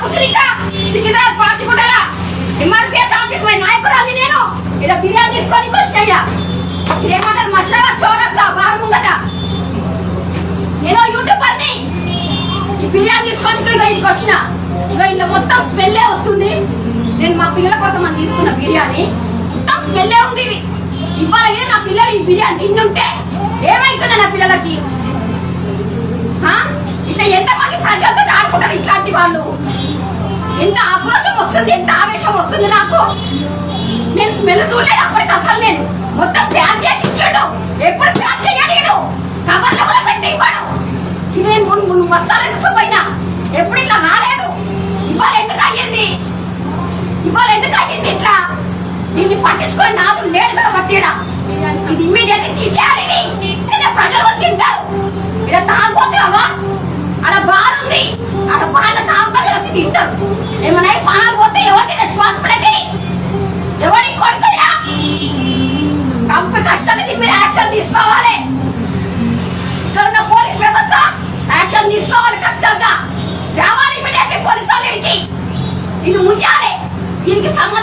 పుసునిక Secunderabad పార్చిగుట్టల MRPS office పై నాయకురాలి నేను ఇలా బిర్యానీ తీసుకొని వచ్చినయ్యా. ఇదేమంటారు మసాలా చౌరస్తా బార్ ముంగట. నేను యూట్యూబర్ని. ఈ బిర్యానీ తీసుకొని ఇక ఇంటికి వచ్చిన. ఇక ఇంట్లో మొత్తం స్మెల్లే వస్తుంది. నేను మా పిల్లల కోసం అని తీసుకున్న బిర్యానీ మొత్తం స్మెల్లే ఉంది. ఇది ఇవాళ నా పిల్లలు ఈ బిర్యానీ తింటుంటే ఏమైతుందా నా పిల్లలకి? ఇట్లా ఎంతమంది ప్రజలతో ఆడుకుంటారు ఇట్లాంటి వాళ్ళు? ఎంత ఆక్రోశం వస్తుంది, ఎంత ఆవేశం వస్తుంది నాకు. నేను స్మెల్ చూడలేదు అప్పటికి అసలు. నేను మొత్తం ప్యాక్ చేసి ఇచ్చాడు. ఎప్పుడు ప్యాక్ చేయడు, కవర్లో కూడా పెట్టి ఇవ్వడు. ఇది నేను మసాలా తీసుకుపోయినా ఎప్పుడు ఇట్లా రాలేదు. ఇవాళ ఎందుకు అయ్యింది? ఇట్లా దీన్ని పట్టించుకొని నాదులు లేడు కదా బట్టిడా. ఇది ఇమ్మీడియట్ తీసేయాలి. ప్రజలు కూడా తింటారు. ఇక్కడ తాగిపోతే ఆడ బార్ ఉంది, ఆడ బాగా తాగుతారు వచ్చి తింటారు. ఏమన్నా పానాలు పోతే ఎవరికి రెస్పాన్సిబిలిటీ? ఎవరి కొడుకురా? కంపెనీ కష్టాన్ని దీని మీద యాక్షన్ తీసుకోవాలి. ఇక్కడ ఉన్న పోలీస్ వ్యవస్థ యాక్షన్ తీసుకోవాలి. కష్టంగా రావాలి ఇమ్మీడియట్ పోలీసు వాళ్ళకి. ఇది ముంచాలి. దీనికి సంబంధించి